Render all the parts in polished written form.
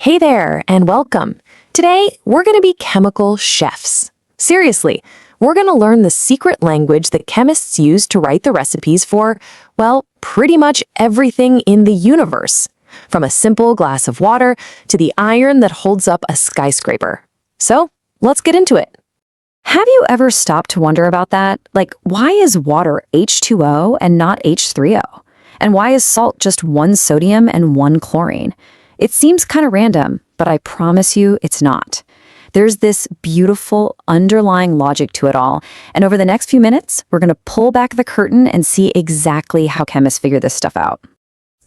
Hey there, and welcome. Today, we're going to be chemical chefs. Seriously, we're going to learn the secret language that chemists use to write the recipes for, well, pretty much everything in the universe. From a simple glass of water to the iron that holds up a skyscraper. So, let's get into it. Have you ever stopped to wonder about that? Like, why is water H2O and not H3O? And why is salt just one sodium and one chlorine? It seems kind of random, but I promise you it's not. There's this beautiful underlying logic to it all, and over the next few minutes, we're going to pull back the curtain and see exactly how chemists figure this stuff out.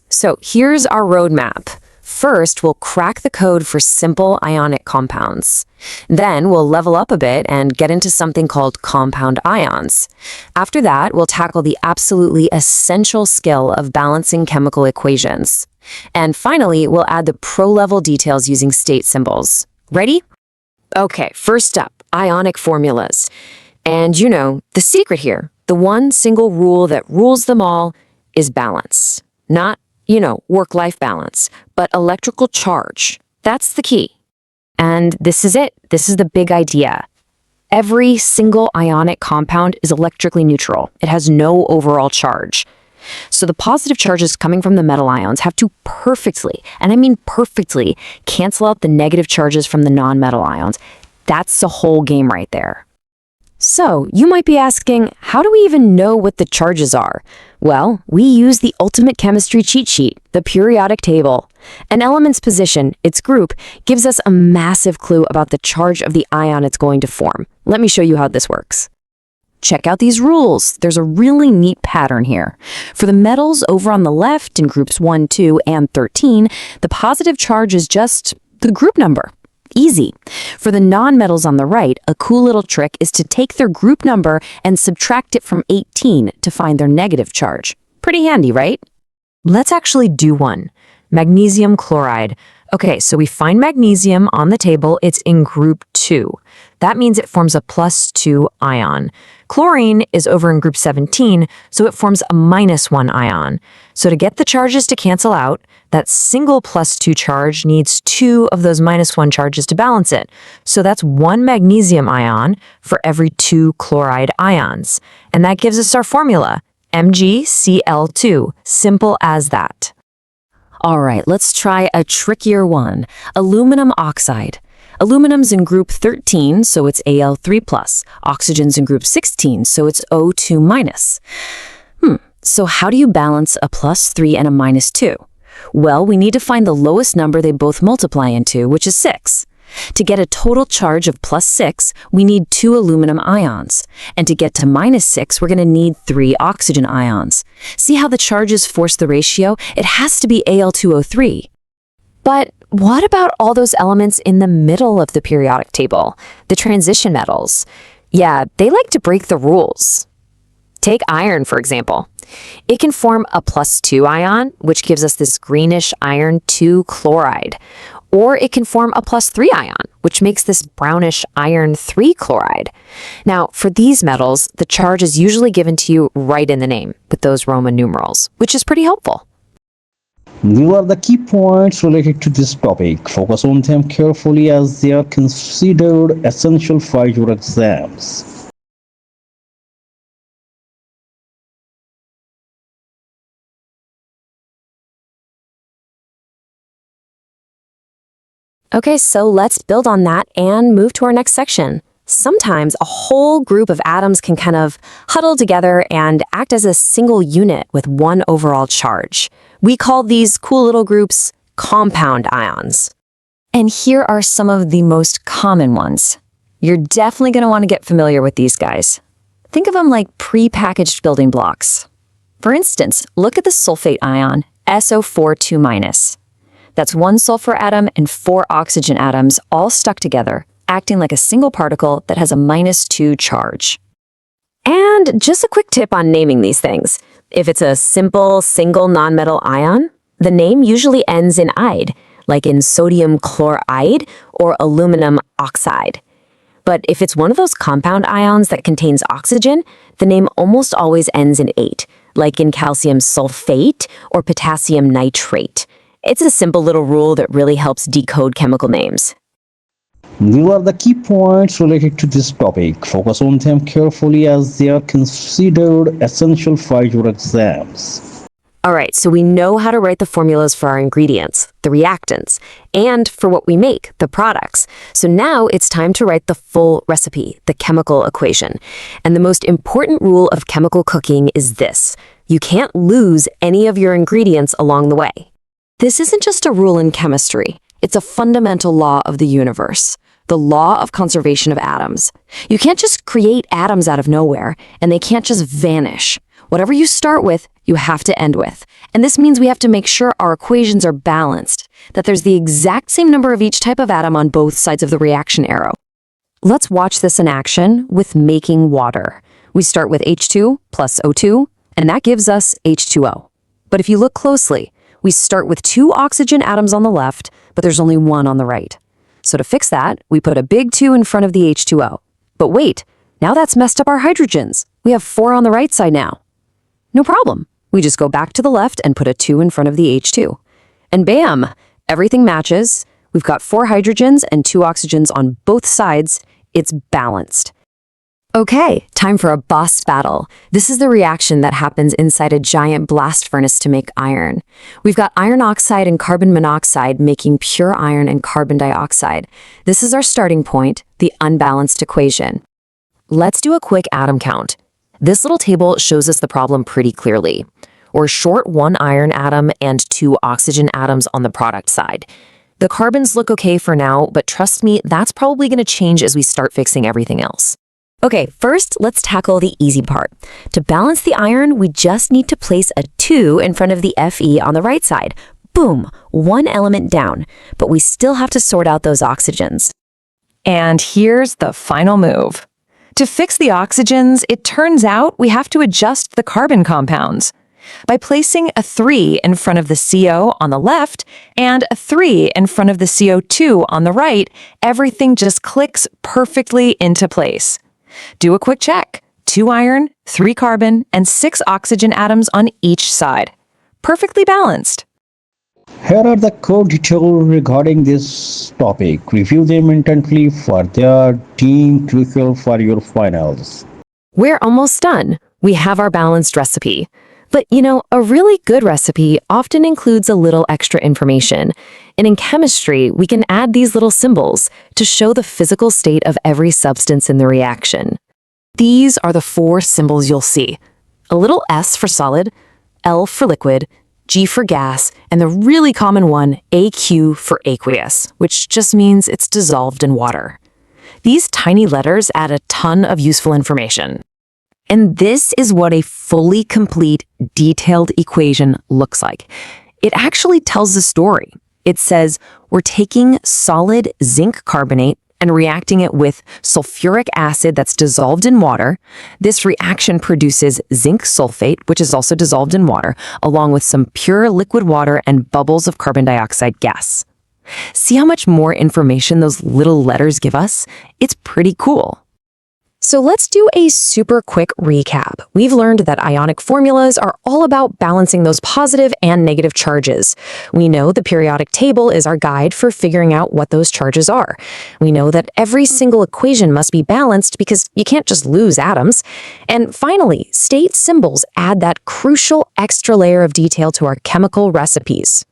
So here's our roadmap. First, we'll crack the code for simple ionic compounds. Then we'll level up a bit and get into something called compound ions. After that, we'll tackle the absolutely essential skill of balancing chemical equations. And finally, we'll add the pro-level details using state symbols. Ready? Okay, first up, ionic formulas. And you know, the secret here, the one single rule that rules them all is balance. Not, work-life balance, but electrical charge. That's the key. And this is it. This is the big idea. Every single ionic compound is electrically neutral. It has no overall charge. So the positive charges coming from the metal ions have to perfectly, and I mean perfectly, cancel out the negative charges from the non-metal ions. That's the whole game right there. So, you might be asking, how do we even know what the charges are? Well, we use the ultimate chemistry cheat sheet, the periodic table. An element's position, its group, gives us a massive clue about the charge of the ion it's going to form. Let me show you how this works. Check out these rules. There's a really neat pattern here. For the metals over on the left in groups 1, 2, and 13, the positive charge is just the group number. Easy. For the non-metals on the right, a cool little trick is to take their group number and subtract it from 18 to find their negative charge. Pretty handy, right? Let's actually do one. Magnesium chloride. Okay, so we find magnesium on the table. It's in group 2. That means it forms a +2 ion. Chlorine is over in group 17, so it forms a -1 ion. So to get the charges to cancel out, that single +2 charge needs 2 of those -1 charges to balance it. So that's 1 magnesium ion for every 2 chloride ions. And that gives us our formula, MgCl2. Simple as that. All right, let's try a trickier one, aluminum oxide. Aluminum's in group 13, so it's Al3+. Oxygen's in group 16, so it's O2-. So how do you balance a +3 and a -2? Well, we need to find the lowest number they both multiply into, which is 6. To get a total charge of +6, we need 2 aluminum ions. And to get to -6, we're going to need 3 oxygen ions. See how the charges force the ratio? It has to be Al2O3. But what about all those elements in the middle of the periodic table? The transition metals. Yeah, they like to break the rules. Take iron, for example. It can form a +2 ion, which gives us this greenish iron 2 chloride. Or it can form a +3 ion, which makes this brownish iron 3 chloride. Now, for these metals, the charge is usually given to you right in the name with those Roman numerals, which is pretty helpful. These are the key points related to this topic. Focus on them carefully as they are considered essential for your exams. Okay, so let's build on that and move to our next section. Sometimes a whole group of atoms can kind of huddle together and act as a single unit with one overall charge. We call these cool little groups compound ions. And here are some of the most common ones. You're definitely going to want to get familiar with these guys. Think of them like pre-packaged building blocks. For instance, look at the sulfate ion, SO4 2-. That's 1 sulfur atom and 4 oxygen atoms all stuck together, acting like a single particle that has a -2 charge. And just a quick tip on naming these things. If it's a simple single nonmetal ion, the name usually ends in "ide", like in sodium chloride or aluminum oxide. But if it's one of those compound ions that contains oxygen, the name almost always ends in "ate", like in calcium sulfate or potassium nitrate. It's a simple little rule that really helps decode chemical names. These are the key points related to this topic. Focus on them carefully as they are considered essential for your exams. All right, so we know how to write the formulas for our ingredients, the reactants, and for what we make, the products. So now it's time to write the full recipe, the chemical equation. And the most important rule of chemical cooking is this: you can't lose any of your ingredients along the way. This isn't just a rule in chemistry. It's a fundamental law of the universe, the law of conservation of atoms. You can't just create atoms out of nowhere, and they can't just vanish. Whatever you start with, you have to end with. And this means we have to make sure our equations are balanced, that there's the exact same number of each type of atom on both sides of the reaction arrow. Let's watch this in action with making water. We start with H2 plus O2, and that gives us H2O. But if you look closely, we start with 2 oxygen atoms on the left, but there's only 1 on the right. So to fix that, we put a big 2 in front of the H2O. But wait, now that's messed up our hydrogens. We have 4 on the right side now. No problem. We just go back to the left and put a 2 in front of the H2. And bam! Everything matches. We've got 4 hydrogens and 2 oxygens on both sides. It's balanced. Okay, time for a boss battle. This is the reaction that happens inside a giant blast furnace to make iron. We've got iron oxide and carbon monoxide making pure iron and carbon dioxide. This is our starting point, the unbalanced equation. Let's do a quick atom count. This little table shows us the problem pretty clearly. We're short 1 iron atom and 2 oxygen atoms on the product side. The carbons look okay for now, but trust me, that's probably going to change as we start fixing everything else. Okay, first, let's tackle the easy part. To balance the iron, we just need to place a 2 in front of the Fe on the right side. Boom, 1 element down, but we still have to sort out those oxygens. And here's the final move. To fix the oxygens, it turns out we have to adjust the carbon compounds. By placing a 3 in front of the CO on the left and a 3 in front of the CO2 on the right, everything just clicks perfectly into place. Do a quick check. 2 iron, 3 carbon, and 6 oxygen atoms on each side. Perfectly balanced. Here are the core details regarding this topic. Review them intently, for they are deemed crucial for your finals. We're almost done. We have our balanced recipe. But a really good recipe often includes a little extra information. And in chemistry, we can add these little symbols to show the physical state of every substance in the reaction. These are the 4 symbols you'll see. A little S for solid, L for liquid, G for gas, and the really common one, AQ for aqueous, which just means it's dissolved in water. These tiny letters add a ton of useful information. And this is what a fully complete, detailed equation looks like. It actually tells a story. It says we're taking solid zinc carbonate and reacting it with sulfuric acid that's dissolved in water. This reaction produces zinc sulfate, which is also dissolved in water, along with some pure liquid water and bubbles of carbon dioxide gas. See how much more information those little letters give us? It's pretty cool. So let's do a super quick recap. We've learned that ionic formulas are all about balancing those positive and negative charges. We know the periodic table is our guide for figuring out what those charges are. We know that every single equation must be balanced because you can't just lose atoms. And finally, state symbols add that crucial extra layer of detail to our chemical recipes.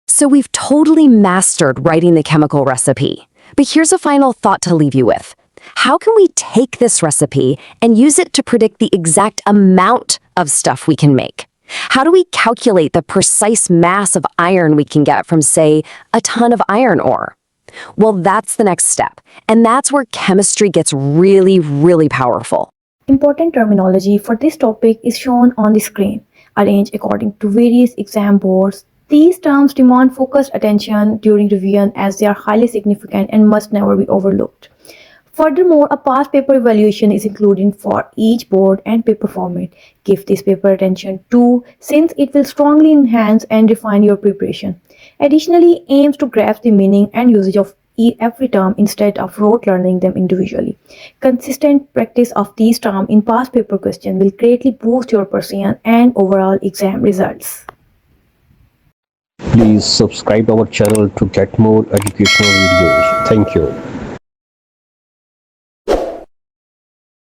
So we've totally mastered writing the chemical recipe. But here's a final thought to leave you with. How can we take this recipe and use it to predict the exact amount of stuff we can make? How do we calculate the precise mass of iron we can get from, say, a ton of iron ore? Well, that's the next step, and that's where chemistry gets really, really powerful. Important terminology for this topic is shown on the screen, arranged according to various exam boards. These terms demand focused attention during revision as they are highly significant and must never be overlooked. Furthermore, a past paper evaluation is included for each board and paper format. Give this paper attention too, since it will strongly enhance and refine your preparation. Additionally, aims to grasp the meaning and usage of every term instead of rote learning them individually. Consistent practice of these terms in past paper questions will greatly boost your precision and overall exam results. Please subscribe our channel to get more educational videos. Thank you.